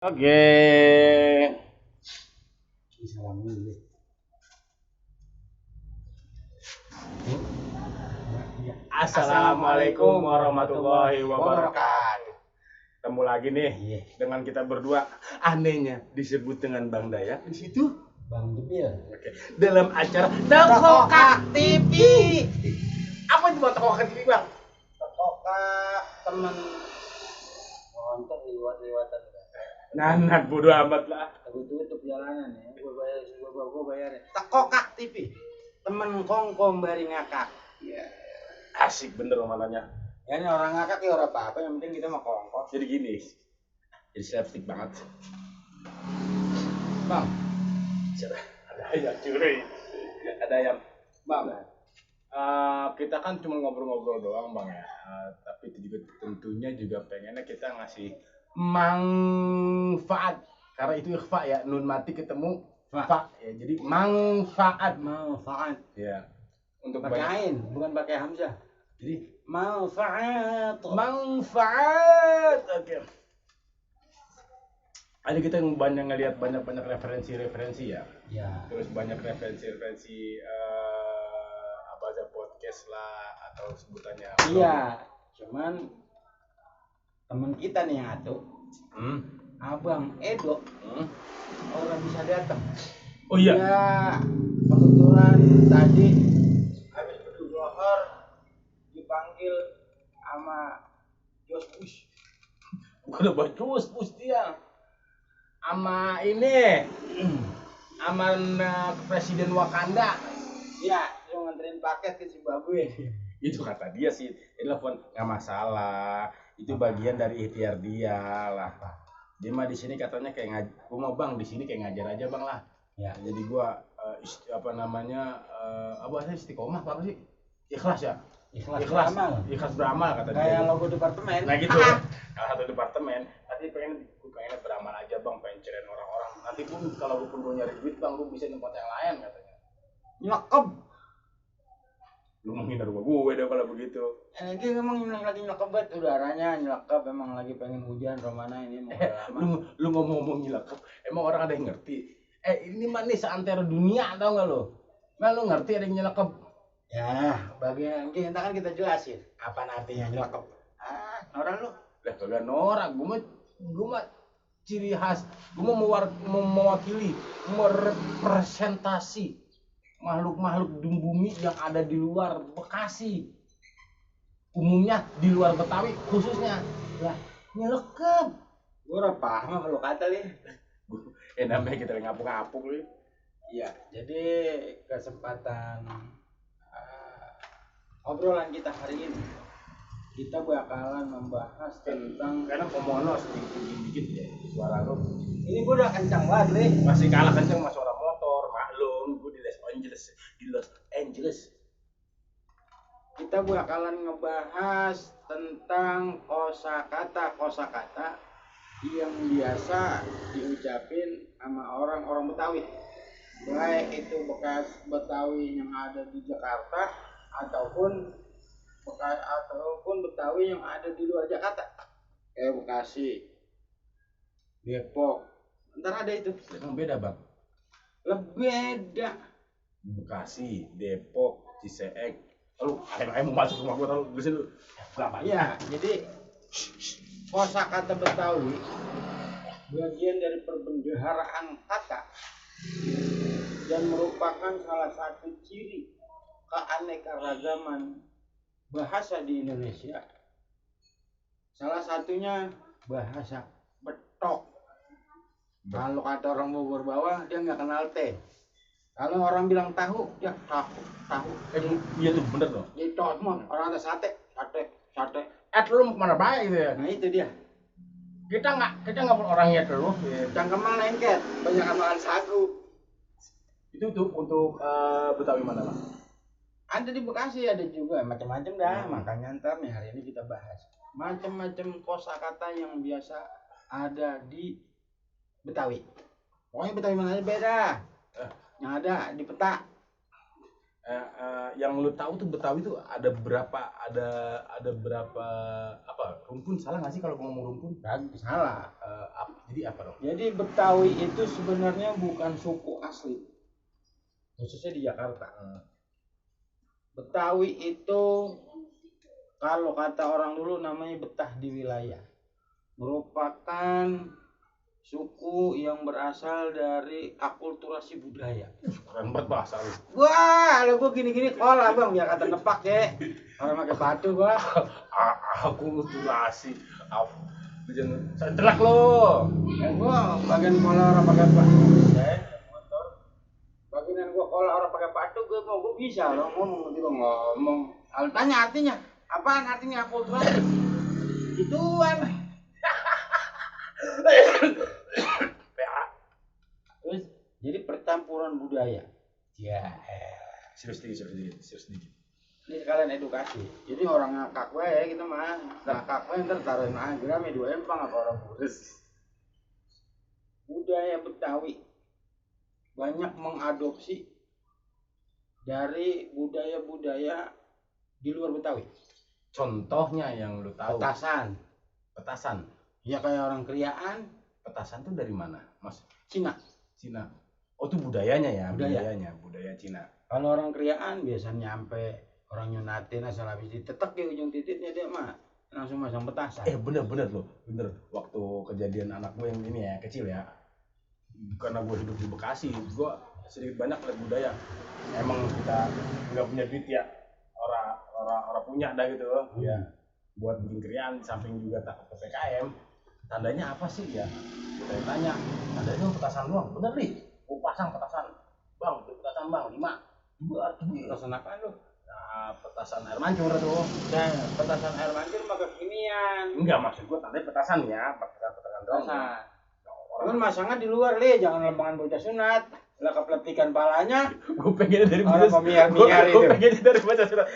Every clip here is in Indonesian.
Oke. Salam dulu. Assalamualaikum warahmatullahi wabarakatuh. Ketemu lagi nih Iya. dengan kita berdua. Anehnya disebut dengan Bang Dayak di situ. Bang Debil. Oke. Dalam acara Tokokak TV. Apa itu Bang Tokokak TV, Bang? Tokokak temen nonton lewat-lewatan. Nanak bodo amat lah. Tutup jalanan ya. Gua bayar. Tokokak TV. Temen kongkong bari ngakak. Iya. Asik bener omongannya. Ya ini orang ngakak ya orang apa-apa, yang penting kita mah kongkong. Jadi gini. Jadi slapstick banget. Bang, Ada ayam cuy. Ada ayam. Bang. Kita kan cuma ngobrol-ngobrol doang Bang ya. Tapi itu juga tentunya juga pengennya kita ngasih manfaat. Karena itu ikhfa ya, nun mati ketemu fa ya. Jadi manfaat. Ya. Untuk pakai ain, bukan pakai hamzah. Jadi Manfaat. Oke. Ada kita yang banyak ngelihat banyak referensi ya. Ya. Terus banyak referensi Abaza podcast lah atau sebutannya. Iya, cuman teman kita nih yang atuh, Abang Edo, orang bisa datang. Oh iya. Ya, kebetulan tadi habis berduhur dipanggil sama Jos Bush. Bukan bacus dia. Sama ini. Sama Presiden Wakanda. Iya, dia nganterin paket ke Zimbabwe. Itu kata dia sih, telepon nggak masalah. Itu bagian dari ikhtiar dia lah. Dia mah di sini katanya kayak gua mau Bang di sini kayak ngajar aja Bang lah. Ya. Jadi gua apa sih istiqomah apa sih? Ikhlas ya? Ikhlas beramal kata dia. Kayak logo departemen. Nah gitu. Salah satu departemen. Tapi pengen beramal aja Bang, pengen ceritain orang-orang. Nanti pun kalau gua nyari duit Bang, gua bisa tempat yang lain katanya. Nyelekep. Lu menghindar gue deh kalau begitu. Dia emang lagi nyelekep, udaranya nyelekep, emang lagi pengen hujan Romana ini mau lama. Lu ngomong nyelekep, emang orang ada yang ngerti? Ini mah nih seantero dunia tau gak lu? Nah lu ngerti ada yang nyelekep? Ya, bagian kita kan kita jelasin apa artinya nyelekep. Norak lu. Lah kagak norak, gue mah ciri khas, gue mau mewakili, merepresentasi makhluk-makhluk bumi yang ada di luar Bekasi, umumnya di luar Betawi khususnya. Ya nyelekep. Gue udah paham kalau kata nih. Namanya kita ngapuk-ngapuk nih. Iya, jadi kesempatan obrolan kita hari ini kita bakalan membahas tentang, karena komono sedikit ya suara lu. Ini gue udah kencang banget nih. Masih kalah kencang sama suara motor, maklum. Gue di Los Angeles. Kita bakalan ngebahas tentang kosakata yang biasa diucapin sama orang-orang Betawi, baik itu bekas Betawi yang ada di Jakarta ataupun Betawi yang ada di luar Jakarta, kayak Bekasi, Depok. Ntar ada itu. Emang beda Bang? Lebih beda. Bekasi, Depok, Ciseeng. Lu ayam mau masuk rumah gua tahu di sini. Berapa? Iya, jadi kosakata Betawi bagian dari perbendaharaan kata dan merupakan salah satu ciri keanekaragaman bahasa di Indonesia. Salah satunya bahasa Betok. Kalau kata orang Bogor bawah, dia nggak kenal teh. Kalau orang bilang tahu, ya tahu. Iya tuh bener dong. Itu semua orang ada sate. Lu mau kemana baik gitu ya? Nah itu dia. Kita nggak pun orangnya terus. Cangkeman lengket, banyak makan sagu. Itu tuh untuk Betawi mana Bang? Ada di Bekasi, ada juga macam-macam dah. Makanya ntar nih hari ini kita bahas macam-macam kosakata yang biasa ada di Betawi. Pokoknya Betawi mana aja beda. Yang ada di peta. Yang lu tahu tuh Betawi tuh ada berapa apa rumpun, salah nggak sih kalau ngomong rumpun? Salah. Jadi apa dong? Jadi Betawi itu sebenarnya bukan suku asli, khususnya di Jakarta. Betawi itu kalau kata orang dulu namanya betah di wilayah, merupakan suku yang berasal dari akulturasi budaya. Keren banget bahasa lu. Wah, lo gua gini-gini kolah bang, biar kata nepak ya. Orang pakai batu gua. Akulturasi. Jangan sedelak lo. Gua bagian kolah orang pakai batu. Motor. Bagian gua kolah orang pakai batu, gua bisa lo ngomong gitu ngomong. Kalau tanya artinya, apaan artinya akulturasi? Ituan. PA. Terus jadi percampuran budaya. Ya. Serius dikit. Ini sekalian edukasi. Jadi orang ngakak ya kita mah. Ngakak ntar taruhin gram ya 2 empang apa orang kurus. Budaya Betawi banyak mengadopsi dari budaya-budaya di luar Betawi. Contohnya yang lu tahu. Petasan. Ya kayak orang Kriaan. Petasan tuh dari mana, Mas? Cina. Oh, itu budayanya ya, budaya Cina. Kalau orang Kriaan biasanya nyampe orang nyunatin asal habis ditetek di ujung titiknya dia mah langsung masang petasan. Bener loh. Waktu kejadian anak gue yang ini ya, kecil ya. Karena gue hidup di Bekasi, gue sedikit banyak lihat budaya. Emang kita nggak punya duit ya, orang punya dah gitu. Ya, buat bikin krian, samping juga takut PPKM. Tandanya apa sih ya? Kita tanya, tandanya petasan doang. Bener nih, gue pasang petasan. Bang, petasan bang, 5. Petasan apa lu? Nah, petasan air mancur tuh. Dan petasan air mancur mah kekinian. Enggak, maksud gue tandanya petasan ya, petasan doang. Kan masangnya di luar jangan lembangan bocah sunat. Lah kepletikan palanya. Gue pengen dari orang pemiar-miar itu. Gue pengen dari bocah sunat.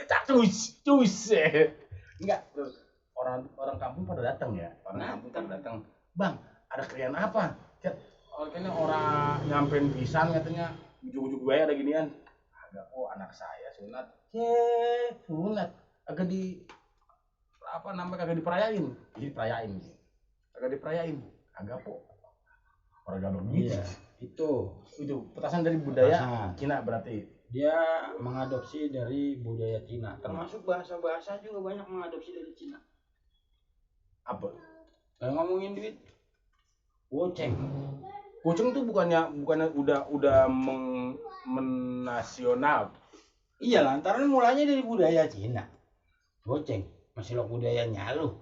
Cus. Enggak, orang kampung pada datang ya. Kampung pada datang. Bang, ada krian apa? Kayaknya orang nyampein pisan katanya. Ujung-ujung gue ada ginian. Agak anak saya sunat. Sunat. Agak kagak diperayain. Jadi perayain. Kagak diperayain. Agak orang gadong gitu. Iya, itu petasan dari budaya Cina berarti. Dia mengadopsi dari budaya Cina. Termasuk bahasa-bahasa juga banyak mengadopsi dari Cina. Apa? Kalau ngomongin duit, goceng tuh bukannya udah menasional. Iya, lantaran mulanya dari budaya Cina. Goceng masih lo budayanya lu.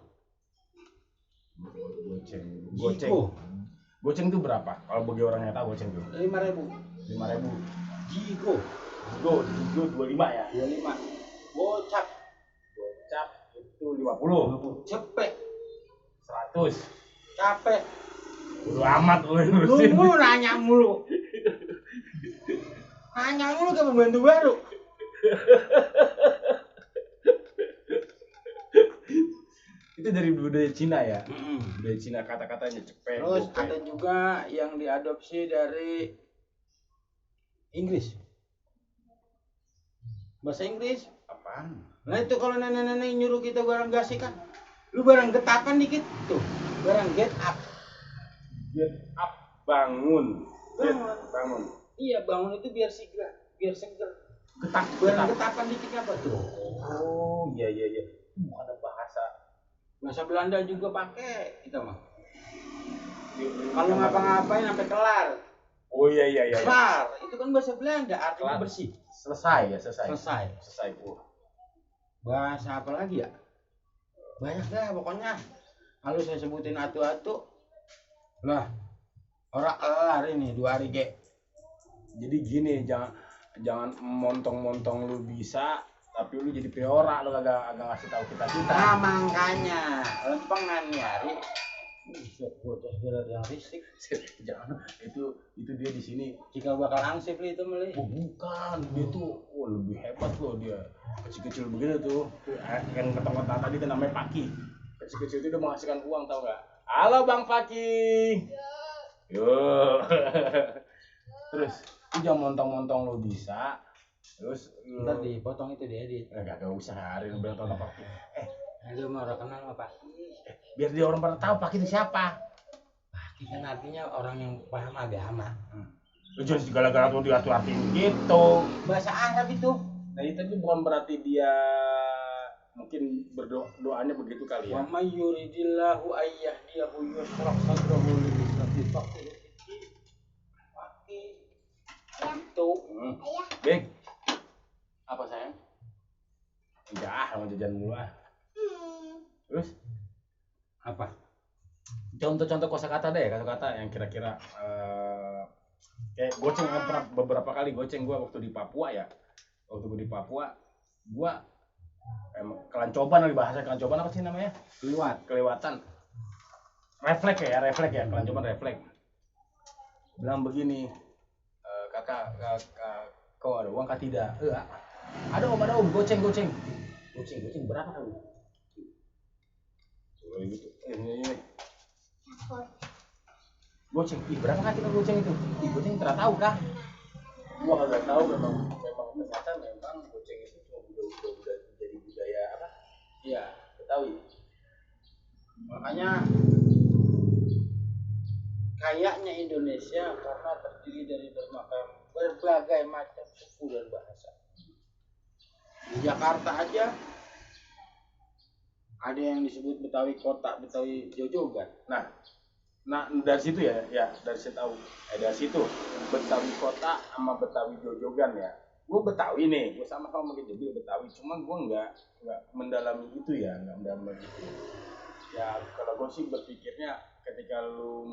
Goceng tuh berapa? Kalau bagi orang yang tahu goceng tuh 5.000. Jigo 25 ya. 25. Gocap itu 50. Cepet 100. capek. Bodo amat lu nanya mulu ke pembantu baru. Itu dari budaya Cina ya. Budaya Cina kata-katanya cepet. Terus ada juga yang diadopsi dari Inggris. Bahasa Inggris apaan? Nah itu kalau nenek-nenek nyuruh kita barang gasi kan, lu barang getapan dikit tuh, barang get up. Bangun. Iya, bangun itu biar seger. Getapan dikit apa tuh? Oh iya. Bukan ada bahasa Belanda juga pakai kita mah. Kalau ngapa-ngapain sampai kelar. Oh iya. Kelar, itu kan bahasa Belanda, artinya kelar. bersih. Selesai. Bahasa apa lagi ya? Banyak dah pokoknya. Kalau saya sebutin atu-atu, lah orang kelar ini 2 hari ge. Jadi gini, jangan montong lu bisa, tapi lu jadi peora, lu agak ngasih tahu kita. Nah makanya lempengan nyari. Bocah gelar yang risik. Jangan, itu dia di sini. Jika bakal angsip itu meli. Oh bukan, dia tuh lebih hebat loh dia. Kecil-kecil begini tuh. Yang ketemu tadi itu namanya Paki. Kecil-kecil itu udah menghasilkan uang, tau nggak? Halo Bang Paki. Yo. Terus, lu jangan montong-montong lu bisa, Terus Ntar dipotong itu diedit. Gak usah hari bilang tau Pak Ki. Lu mau orang kenal sama Pak Ki. Biar dia orang pada tahu Pak Ki itu siapa. Pak Ki kan artinya orang yang paham agama. Lu jangan segala-gala tuh diatur-atur gitu. Bahasa Arab itu. Nah itu bukan berarti dia mungkin doanya begitu kali ya. Wa may yuridillahu ayyahdiyahu yushrah sadrahu lil Islam faqih. Itu. Bek. Apa sayang? Enggak, sama jajan mulu ah. Terus Apa? Contoh-contoh kosakata deh, kosakata yang kira-kira kayak goceng kan pernah beberapa kali goceng gua waktu di Papua ya. Waktu gua di Papua, gua kelancoban lagi bahasa kelancoban apa sih namanya? Kelewatan. Refleks ya, kelancoban refleks. Bilang begini, kakak, kau ada uang kah tidak? Ada om, goceng berapa kamu? Gitu. Ini. Goceng, berapa kah kita goceng itu? Goceng tidak tahu kah? Gua kagak tahu memang ternyata memang goceng itu cuma udah jadi budaya apa? Iya, Betawi. Makanya kayaknya Indonesia karena terdiri dari berbagai macam suku dan bahasa. Di Jakarta aja ada yang disebut Betawi Kota, Betawi Jojogan. Nah dari situ ya dari situ tahu. Dari situ Betawi Kota sama Betawi Jojogan ya. Gue Betawi nih, gue sama-sama mungkin jadi Betawi, cuma gue nggak mendalami itu ya, nggak mendalami itu. Ya kalau gue sih berpikirnya ketika lu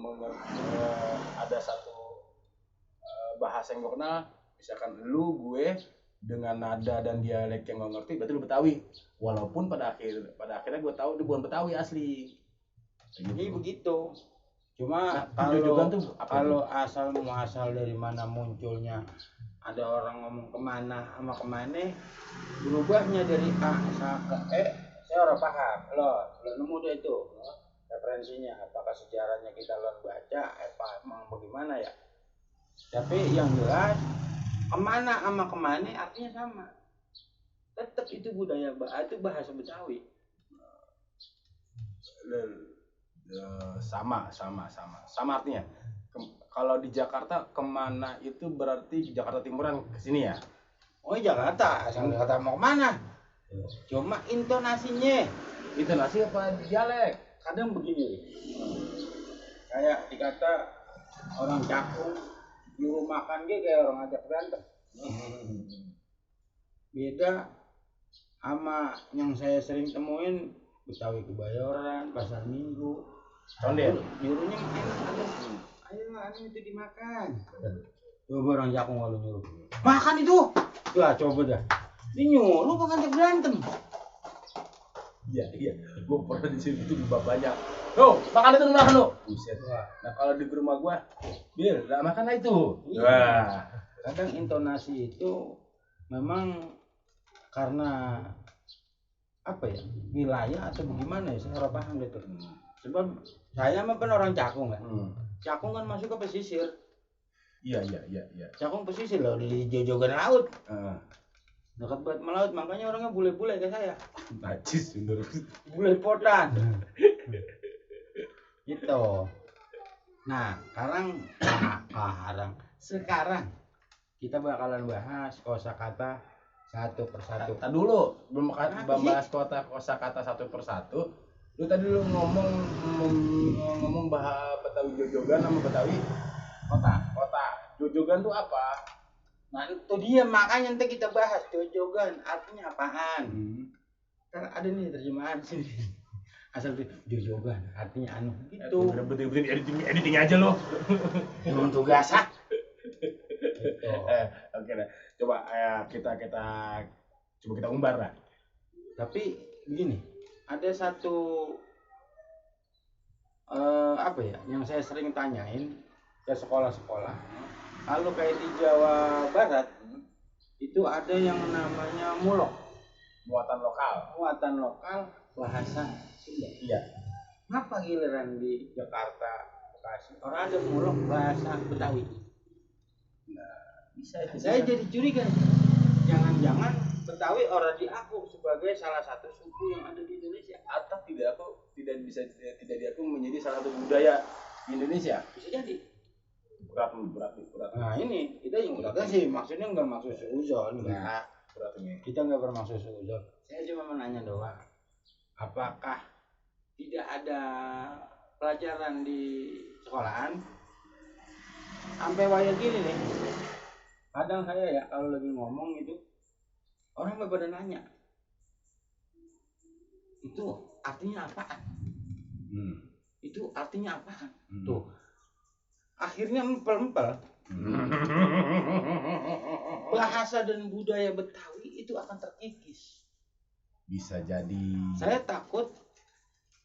ada satu bahasa yang gue kenal, misalkan lu gue dengan nada dan dialek yang gue ngerti, berarti lu Betawi. Walaupun pada akhirnya gue tahu dia bukan Betawi asli. Jadi begitu. Cuma kalau asal muasal dari mana munculnya, ada orang ngomong kemana sama kemana, berubahnya dari A ke E, saya orang paham. Lo nemu dia itu referensinya, apakah sejarahnya kita baca, emang bagaimana ya? Tapi yang jelas kemana sama kemana artinya sama. Tetap itu budaya, itu bahasa Betawi. Sama artinya. Kalau di Jakarta kemana itu berarti Jakarta Timuran ke sini ya? Oh Jakarta, asal Jakarta mau kemana? Cuma intonasinya. Intonasi apa dialek? Kadang begini. Kayak dikata orang Cakung nyuruh makan kayak orang ajak berantem. Beda sama yang saya sering temuin Betawi Kebayoran, Pasar Minggu. Condet. Nyuruhnya enak. Ayo itu dimakan. Coba orang Jakung kalau nyuruh. Makan itu. Lah coba dah. Dia nyuruh makan ajak berantem. Iya. Gua pernah di sini itu banyak. Tuh, makan itu makan lu. Buset. Nah, kalau di rumah gua, Bil, enggak makan itu. Wah. Kadang intonasi itu memang karena apa ya? Wilayah atau bagaimana ya? Saya paham gitu. Sebab saya mah kan orang Cakung kan. Cakung kan masuk ke pesisir. Iya. Cakung pesisir loh di Jojogan laut. Dekat banget melaut, makanya orangnya bule-bule kayak saya. Najis bener. Bule potan. Gitu. Nah, sekarang kita bakalan bahas kosakata satu persatu. Tadi dulu belum bahas kosakata satu persatu. Lu tadi ngomong bahas Betawi Jojogan sama Betawi kota. Jojogan tuh apa? Nah itu dia makanya nanti kita bahas Jojogan artinya apaan. Kan ada nih terjemahan sini. Asal Jojogan artinya anu gitu. Betul editing aja lo. Belum tugas ah. Gitu. Oke dah. Coba kita umbar lah. Tapi begini, ada satu apa ya yang saya sering tanyain ke sekolah-sekolah. Kalau kayak di Jawa Barat itu ada yang namanya mulok, muatan lokal bahasa Sunda. Iya. Kenapa giliran di Jakarta, Bekasi orang ada mulok bahasa Betawi? Nah, bisa itu. Saya jadi curiga. jangan-jangan Betawi orang diaku sebagai salah satu suku yang ada di Indonesia. Atau tidak diaku menjadi salah satu budaya di Indonesia. Bisa jadi. Berat. Nah ini kita sih maksudnya nggak maksud seuzon, enggak. Berat ini. Kita nggak bermaksud seuzon. Saya cuma menanya doang. Apakah tidak ada pelajaran di sekolahan? Sampai waya gini nih. Kadang saya ya kalau lagi ngomong itu orang pada nanya. Itu artinya apaan? Itu artinya apaan? Tuh. Akhirnya empel-empel. Bahasa dan budaya Betawi itu akan terkikis. Bisa jadi. Saya takut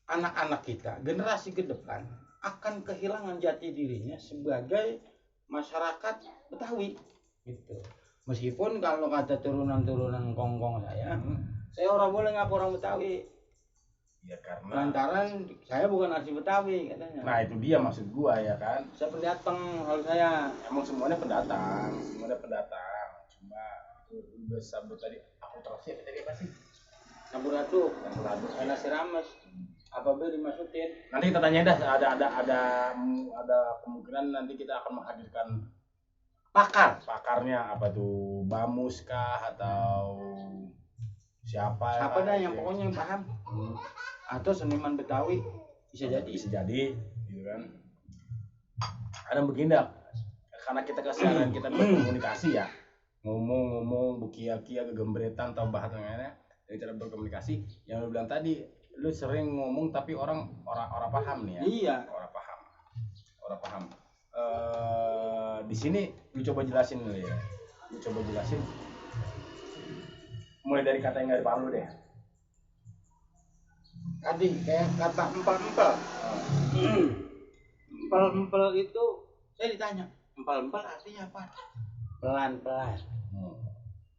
anak-anak kita, generasi ke depan akan kehilangan jati dirinya sebagai masyarakat Betawi. Gitu. Meskipun kalau kata turunan-turunan kongkong saya orang boleh ngaku orang Betawi. Ya karena Lantaran saya bukan asli Betawi katanya. Nah itu dia maksud gua ya kan. Saya pendatang kalau saya. Emang semuanya pendatang. Cuma itu udah sabut tadi. Aku terus tadi apa sih? Campur aduk. Nasi rames. Apa be dimasukin? Nanti kita tanya dah. Ada kemungkinan nanti kita akan menghadirkan pakarnya apa tuh, Bamus kah atau siapa dah yang pokoknya yang paham. Atau seniman Betawi bisa jadi gitu kan. Ada begini dah, karena kita kesianan kita berkomunikasi ya, ngomong bukia-kia kegembretan atau bahasanya dari cara berkomunikasi yang lu bilang tadi, lu sering ngomong tapi orang paham nih ya. Iya, orang paham. Di sini lu coba jelasin dulu ya, mulai dari kata yang nggak dipaham lu deh. tadi kayak kata empel-empel. Empel-empel itu saya ditanya, empel-empel artinya apa? Pelan-pelan.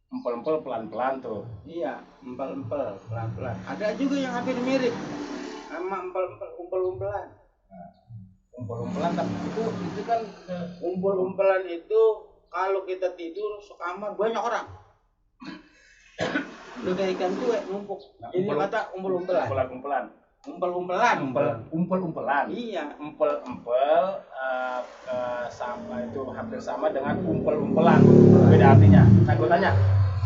Empel-empel pelan-pelan tuh. Iya, empel-empel pelan-pelan. Ada juga yang hampir mirip sama empel-empel, umpel-umpelan. Umpel-umpelan tapi itu kan Umpel-umpelan itu kalau kita tidur sekamar banyak orang. Udah kayak ikan cuek numpuk. Ini kata umpel-umpelan. Umpel-umpelan. Iya. Empel-empel sama itu hampir sama dengan umpel-umpelan. Beda artinya. Nah, gue tanya,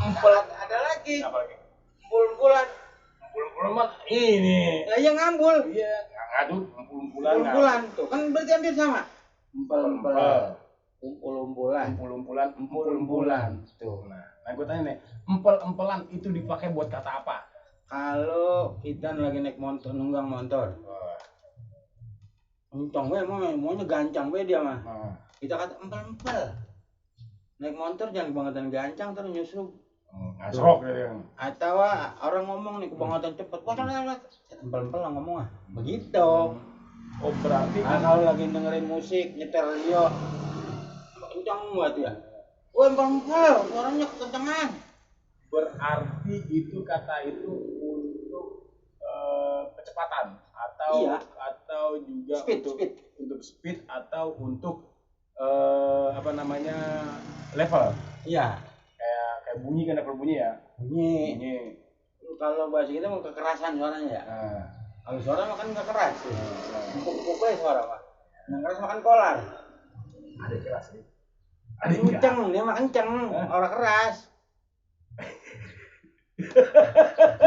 Empel ada lagi. apa lagi? Umpul-umpulan. Umpel-umpelan mah ini. Nah, yang ngambul. Iya, ngadu umpel-umpulan. Umpul-umpulan tuh kan berarti hampir sama. Empel-empel. Umpul-umpulan. Umpul-umpulan. Tuh. Nah, gue tanya nih, empel-empelan itu dipakai buat kata apa? Kalau kita lagi naik motor, nunggang motor. Uncong we maunya gancang we dia mah. Kita kata empel-empel. Naik motor jangan kebangetan gancang terus nyusruk. Ngasrok gitu. Atau orang ngomong nih kebangetan cepet. Empel-empel lah ngomong begitu. Oh, berarti Kalau lagi dengerin musik, nyetel radio. Kencang buat ya. Wah, empel-empel, suaranya kekencangan. Berarti itu kata itu untuk kecepatan atau juga speed. untuk speed atau untuk level. Iya. Kayak bunyi kan, level bunyi ya. Bunyi. Kalau bahasa kita mau kekerasan suaranya ya. Kalau suara mah kan nggak keras. Empuk-empuk aja suara mah. Yang keras makan kolar. Ada keras sih. Kenceng, dia mah kenceng, orang keras.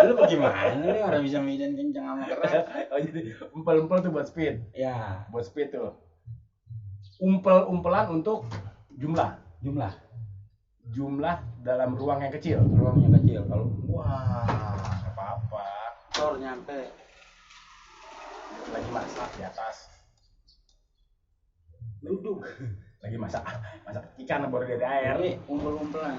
Lu bagaimana nih orang bisa bedain kenceng sama keras? Oh, jadi umpel-umpel tuh buat speed. Ya, Buat speed tuh. Umpel-umpelan untuk jumlah dalam ruang yang kecil. ruangnya kecil. Kalau apa-apa. motor nyampe Lagi masak di atas. duduk. Lagi masak ikan baru dari air. Ini umpel-umpelan.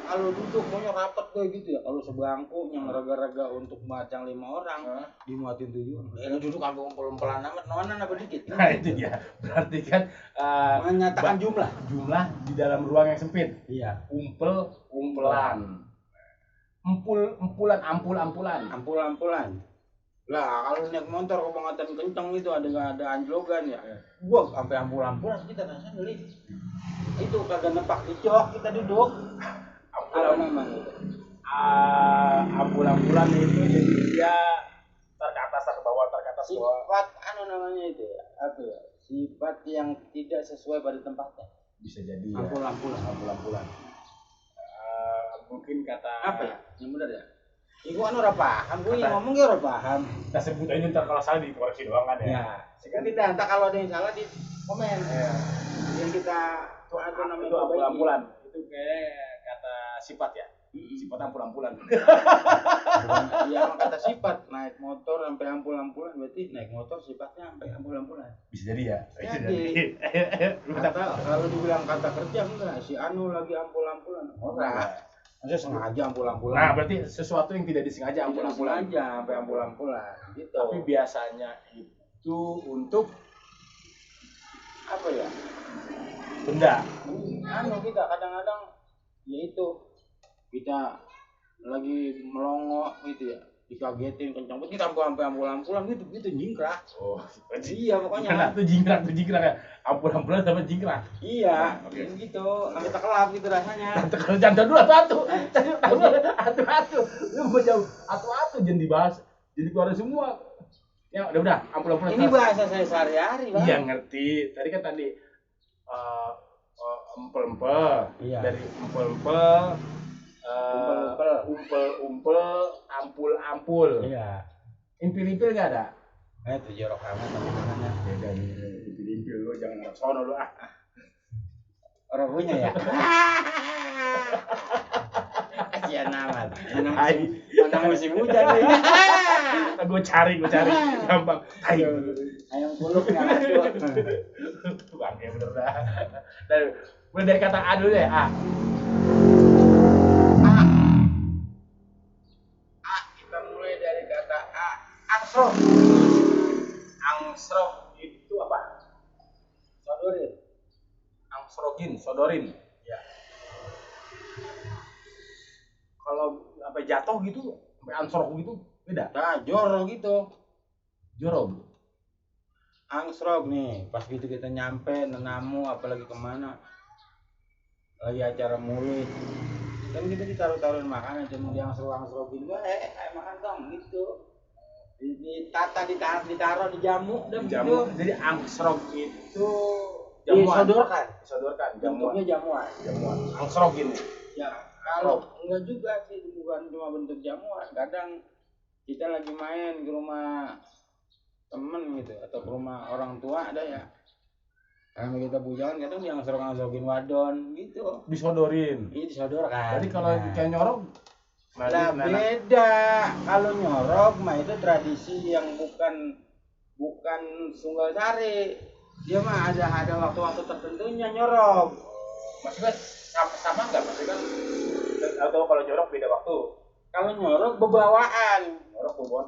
Kalau duduk maunya rapat kayak gitu ya. Kalau sebangku yang raga-raga untuk macang 5 orang, dimuatin 7 orang. Duduk sampai umpel-umpelan amat, nonan apa dikit. Nah itu dia. Berarti kan Menyatakan jumlah di dalam ruang yang sempit. Iya. Umpel-umpelan. Ampul-ampulan. Ampul-ampulan. Lah kalau naik motor kebangetan kenceng itu ada anjlogan ya. Gua sampai ampul-ampulan kita rasanya geli. Itu kagak nepak di jok kita duduk. Apa namanya? Ambulan itu jadi dia terkatas ke bawah. Sifat namanya itu ya? Apa ya? Sifat yang tidak sesuai pada tempatnya. Bisa jadi Ampul-ampulan. Mungkin kata Apa ya? Yang benar ya? Iku ora paham, gue yang ngomong ora paham. kita sebut aja ntar kalau salah dikoreksi doang kan ya. Ya, sekarang tidak, entah kalau ada yang salah di komen. Ya. Yang kita Itu namanya ambulan. Itu kayak kata sifat ya. Sifat ambulan. Iya, kata sifat naik motor sampai ambulan berarti naik motor sifatnya sampai ambulan. Bisa jadi ya. Jadi kalau dibilang kata kerja enggak, si Anu lagi ambulan. Ora. Maksudnya sengaja ambulan. Nah, berarti sesuatu yang tidak disengaja ambulan. Aja sampai ambulan gitu. Tapi biasanya itu untuk apa ya? benda. Anu kita kadang-kadang yaitu kita lagi melongo gitu ya, dikagetin kencang banget kita sampai ambulan gitu jingkrak. Oh, iya pokoknya. Karena tuh jingkrak ya. Ambulan sama jingkrak. Iya, gitu. Sampai tekelap gitu rasanya. Jangan dulu atu. Atu. Lu mau jauh atu jangan dibahas. Jadi keluar semua. Ya udah, ambulan. Ini bahasa saya sehari-hari, Bang. Iya, ngerti. Tadi kan empel-empel. Iya. Dari empel-empel umpel, ampul. Iya. Impil-impil enggak ada? Itu jorok amat namanya. Beda nih, impil-impil lu jangan sono lu ah. Orang punya ya. Kasihan amat. Mana musim hujan ini. Gue cari gampang. Ayo. Ayam buluk enggak ada. Bang ya bener dah. Mulai dari kata A dulu ya, A. Kita mulai dari kata A. Angsrok itu apa? Sodorin. Ya. Kalau sampai jatuh gitu, sampai angsrok gitu, beda. Nah, jorok gitu. Jorok. Angsrok nih, pas gitu kita nyampe nenamu apalagi kemana lagi acara mulut kan kita ditaruh-taruhin makanan cuma diangsrok-angsrokin kayak makan dong gitu ditaruh di jamu dan Jamu. gitu. Jadi angsrok itu jamuan. disodorkan Jamuan. bentuknya jamuan Angsrok ini. ya kalau enggak juga sih bukan cuma bentuk jamuan kadang kita lagi main ke rumah temen gitu atau ke rumah orang tua ada ya karena kita bujangan kadang dia ngangsrok-ngangsrokin wadon gitu Disodorin. ini disodorkan Jadi kalau kayak nyorok nah beda kalau nyorok mah itu tradisi yang bukan tunggal sari dia mah ada waktu-waktu tertentunya nyorok maksudnya sama nggak maksudnya kan atau kalau jorok beda waktu. kalau nyorok bebawaan Jorok bobon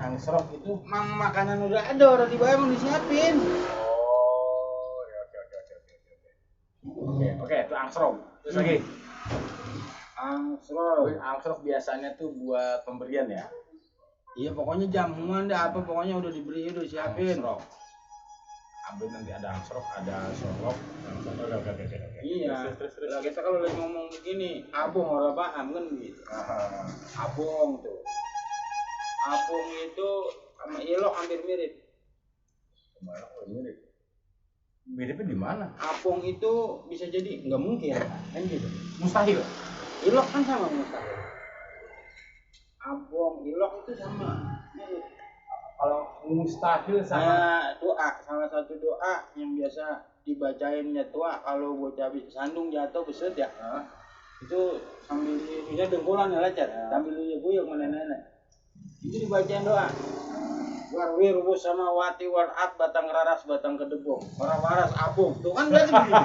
angsrok itu makanan udah ada orang di bawah emang disiapin Oke, itu angsrok. Terus lagi. angsrok Biasanya tuh buat pemberian ya. iya pokoknya jamuan deh apa pokoknya udah diberi udah disiapin Angsrok. Ambil nanti ada angsrok, ada sorok. Oke. iya Terus. lah kita kalau lagi ngomong begini abong orang paham kan gitu abong tuh abong itu sama ilok hampir mirip Miripnya di mana? abong itu bisa jadi nggak mungkin kan gitu Mustahil. ilok kan sama mustahil abong ilok itu sama mirip Kalau mustahil sama doa salah satu doa yang biasa dibacainnya tua kalau bocah habis sandung jatuh beset ya itu sambil bisa dengkulan ya lecet sambil guyuk nenek itu dibacain doa warwir sama wati warat batang raras batang kedebong orang waras abung tuh kan berarti begini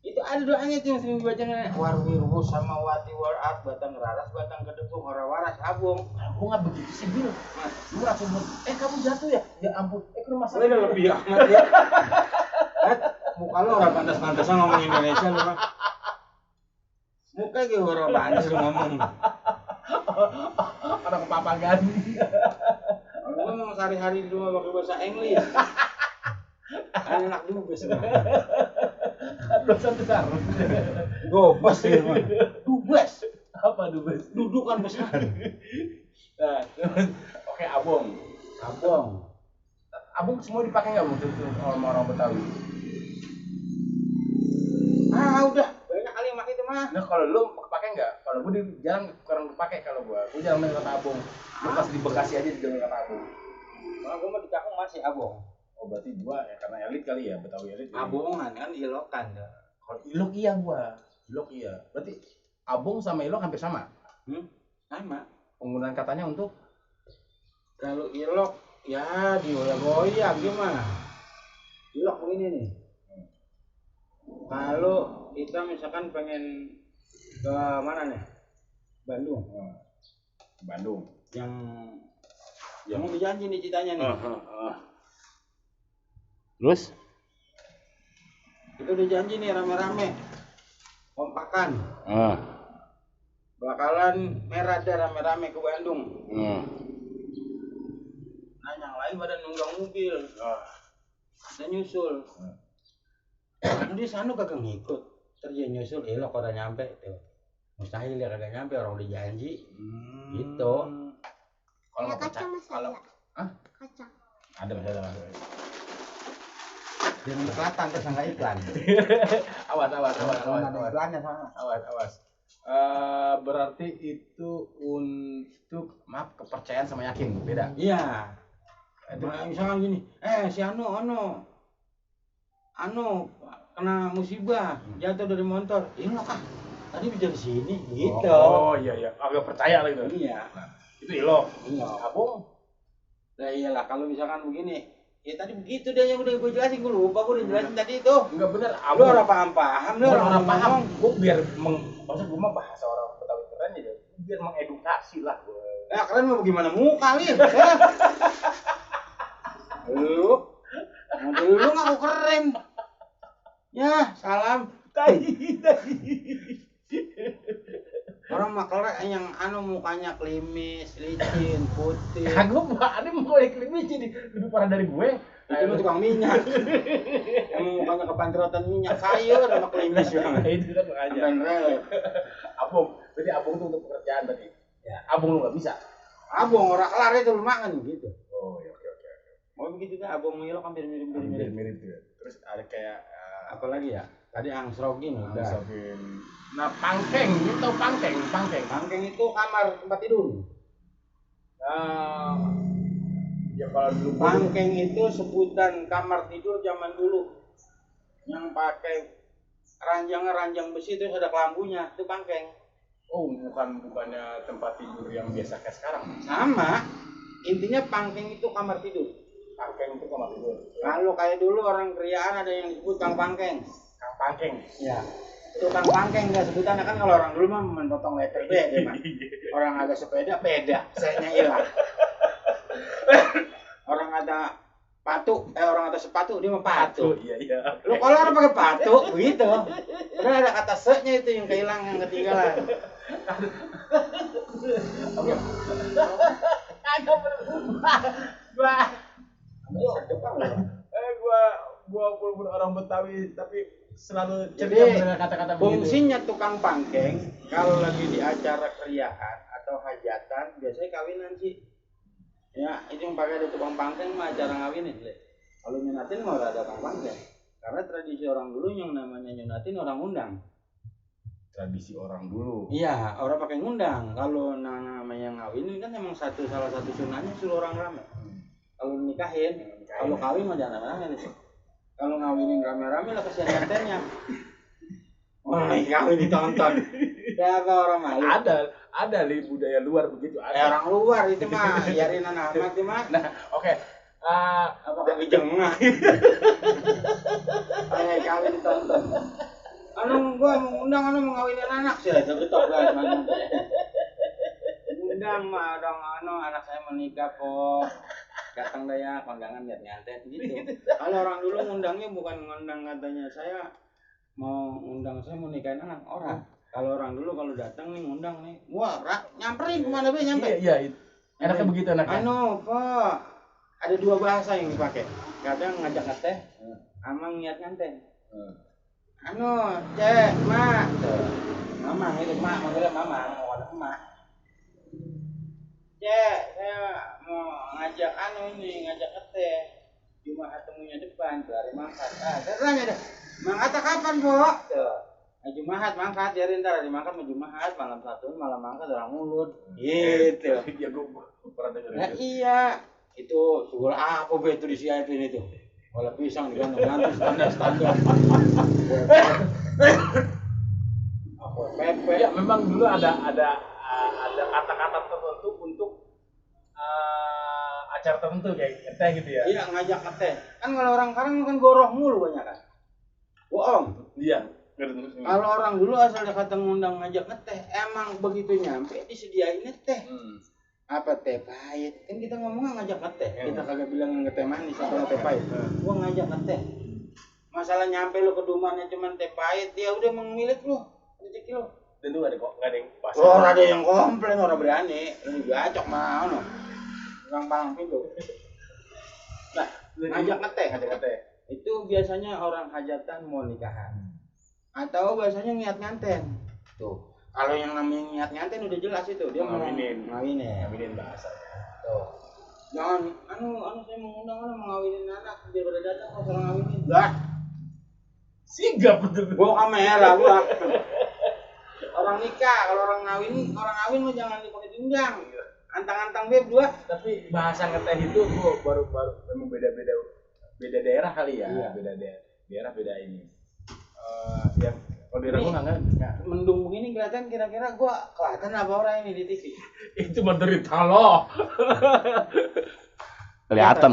itu ada doanya tuh yang sering dibaca nenek warwir sama wati warat batang raras batang kedebong orang waras abung aku nggak begitu sih Bil. Lu langsung kamu jatuh ya? Ya ampun. Ke rumah sakit. udah lebih amat ya muka lu orang pantas-pantasan ngomong Indonesia lu mah muka gitu orang pantas lu ngomong Orang kepapagan. lu ngomong sehari-hari di rumah pakai bahasa Inggris Enak juga sebenarnya. Dosa besar. Gobes ya mah. Dubes. Apa dubes? Dudukan besar. Nah, terus oke abong. Abong. Abong semua dipakai nggak untuk orang Betawi? Udah banyak kali yang pakai itu mah. Nah kalau lu pakai nggak? Kalau gue jarang kurang dipakai kalau gue jarang main kata abong. Lu pas di Bekasi aja didengar kata abong. Kalau gue mah di Cakung masih abong. Oh berarti gua ya karena elit kali ya Betawi elit. Abongan kan ilokan. Kalau ilok iya gua, ilok iya. Berarti abong sama ilok hampir sama. Sama. Penggunaan katanya untuk Kalau ilok ya dioyak-oyak gimana? Ilok begini nih. Kalau kita misalkan pengen ke mana nih? Bandung. Bandung. Yang mau janji nih ceritanya nih. Terus? Kita udah janji nih rame-rame. Kompakan. Bakalan merah dah rame-rame ke Bandung. Nah yang lain pada nunggang mobil. Kita nyusul. Dia sana kagak ngikut. Terus dia nyusul, lo kalau nyampe tuh. Mustahil ya kagak nyampe, orang udah janji. Gitu. Kalau kacang masih ada. Kacang. Ada. Jangan kelihatan terus nggak iklan. Awas. Ada iklannya sana. Awas. Berarti itu untuk kepercayaan sama yakin beda. Iya. Misalkan gini, si Anu kena musibah, jatuh dari motor. Ini lo kan tadi bisa di sini, gitu. Oh iya, agak percaya lah itu. Iya. Nah, itu ilok. Iya. Abong. Nah iyalah kalau misalkan begini, ya tadi begitu deh yang udah gue jelasin, gue lupa gue udah jelasin tadi itu. Enggak benar. Lu orang paham, lu orang paham. Gue biar maksud gue mah bahasa orang Betawi keren aja. Biar mengedukasi lah gue. Ya keren mau gimana muka li? Lu ngaku keren. Ya, salam. Tai. Orang maklek yang mukanya klimis, licin, putih. Kagak ada mau klimis jadi lebih parah dari gue. Itu mah tukang minyak. Yang mukanya kepancerotan minyak sayur sama klimis banget. Itu kan makanya. Abong, berarti abong itu untuk pekerjaan tadi. Ya, abong lu nggak bisa. Abong orang kelar itu lu makan gitu. Oh, iya, oke. Oh begitu kan abong ngilok hampir mirip tuh. Terus ada kayak apa lagi ya? Tadi angsrogin udah. Nah, pangkeng, lu tau pangkeng? Pangkeng itu kamar tempat tidur. Ya kalau dulu pangkeng itu sebutan kamar tidur zaman dulu. Yang pakai ranjang besi terus ada kelambunya, itu pangkeng. Oh, bukannya tempat tidur yang biasa kayak sekarang. Sama. Intinya pangkeng itu kamar tidur. Pangkeng itu kamar tidur. Kalau kayak dulu orang kriaan ada yang disebut kang pangkeng. Kang pangkeng. Ya. Itu kang pangkeng enggak sebutannya kan kalau orang dulu mah memotong letter B ya, Mas. Orang ada sepeda beda, saya-nya hilang. Orang ada orang ada sepatu dia mah patu. Iya. Lu kalau orang pakai patu begitu. Padahal ada kata se-nya itu yang kehilangan, yang ketinggalan. Oke. Agak berubah. Gua walaupun orang Betawi tapi selalu ceria dengan kata-kata begitu. Fungsinya tukang pangkeng kalau lagi di acara kriaan atau hajatan biasanya kawinan sih. Ya, itu yang pakai ada tukang pangkeng mah acara ngawinin. Kalau nyunatin mah ada tukang pangkeng. Karena tradisi orang dulu yang namanya nyunatin orang undang. Tradisi orang dulu. Iya, orang pakai ngundang. Kalau namanya ngawinin kan emang salah satu sunahnya suruh orang rame. Kalau nikahin, kalau kawin mah jangan rame-rame nih. Kalau ngawinin rame-rame lah kesian nyantennya. Wah, kawin ditonton. Ya apa orang malu? Ada li budaya luar begitu. Ada. Orang luar itu mah, biarin anak itu mah. Nah, oke. Apa kejengah? Kayak kawin ditonton. Gua mau undang mau ngawinin anak sih, itu betul kan. Undang mah anak saya menikah kok. Datang dah ya kondangan biar nyantet gitu. Kalau orang dulu ngundangnya bukan ngundang katanya saya mau nikahin anak orang. Kalau orang dulu kalau datang nih ngundang nih, wah nyamperin kemana be nyampe? Iya. Enaknya begitu enaknya. Pak, ada dua bahasa yang dipakai. Kadang ngajak ngeteh, sama ngiat nganteng. Anu, cek, mak, mama itu mak, manggilnya mama, mau ada emak. Cek, saya mau ngajak ngajak ngeteh. Cuma ketemunya depan, tuh hari mangkat. Saya tanya deh, mangkat kapan, Bu? Tuh. Jumahat mangkat, jadi ntar hari mangkat mau Jumahat, malam satu, malam mangkat orang mulut. Gitu. Ya gue pernah denger Nah, itu. iya. Itu sugul apa itu disiapin itu? Bola pisang digantung-gantung standar. Apa pepe? Ya memang dulu ada kata-kata tertentu untuk acara tertentu kayak ngeteh gitu ya. Iya, ngajak ngeteh. Kan kalau orang sekarang kan goroh mulu banyak kan. Bohong. Iya. Kalau orang dulu asal kata ngundang ngajak ngeteh, emang begitu nyampe disediain teh. Apa teh pahit? Kan kita ngomongnya ngajak ngeteh. Kita kagak bilang ngeteh manis atau teh pahit. Gua ngajak ngeteh. Masalah nyampe lu ke rumahnya cuman teh pahit, dia udah memilik lu. Rezeki lu. Dan tuh nggak ada yang pas. Orang ada yang komplain, orang berani. Lu gacok mah ono. Orang palang pintu. Nah, ngajak ngeteh. Itu biasanya orang hajatan mau nikahan. Atau biasanya niat nganten. Tuh. Kalau yang namanya niat nganten udah jelas itu, dia mau ngawinin bahasanya. Tuh. Jangan saya mengundang orang mau ngawinin anak biar pada datang kalau orang ngawinin. Lah. Sigap betul. Gua kamera gua. Orang nikah, kalau orang ngawin mah jangan dipakai diundang. Antang-antang beb dua. Tapi bahasa ngeteh itu gua baru memang beda daerah kali ya. Iya. Beda daerah beda ini. Yang kalau daerah gua enggak. Mendung begini kelihatan kira-kira gua kelihatan apa orang ini di TV. Itu menderita loh. Kelihatan.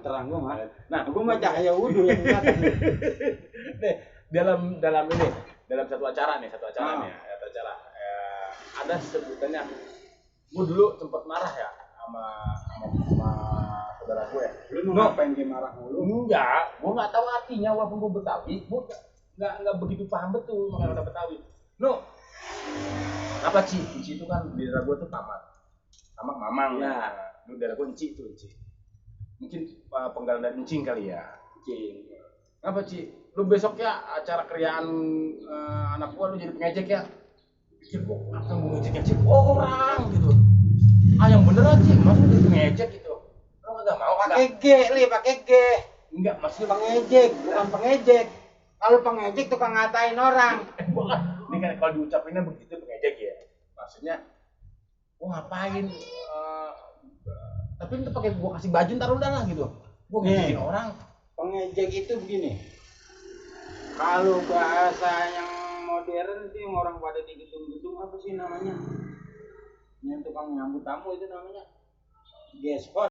Terang gua mah. Nah, gua mah cahaya wudu yang kelihatan. Nih, dalam satu acara nih, ada sebutannya. Gue dulu sempat marah ya sama saudara gue. Lu mau ngapain dia marah mulu? Enggak, gue nggak tahu artinya walaupun gue Betawi, gue nggak begitu paham betul mengenai kata Betawi. Apa Ci itu kan di daerah gue tuh tamak mamang ya. Lu daerah gue Enci tuh Enci. Mungkin penggalan dari encing kali ya. Cing. Apa Ci? Lu besok ya acara kriaan anak gua lu jadi pengejek ya. Pikir gua kenapa gua ngejek orang gitu. Yang bener aja, masa jadi pengejek gitu. Lu enggak mau Pakai G. Enggak, maksudnya Pengejek, bukan pengejek. Kalau pengejek tukang ngatain orang. Ini kan kalau diucapinnya begitu pengejek ya. Maksudnya gua ngapain tapi itu pakai gua kasih baju ntar udah lah gitu. Gua ngejekin orang. Pengejek itu begini. Kalau bahasa yang modern itu yang orang pada di gedung-gedung apa sih namanya? Yang tukang nyambut tamu itu namanya guest house.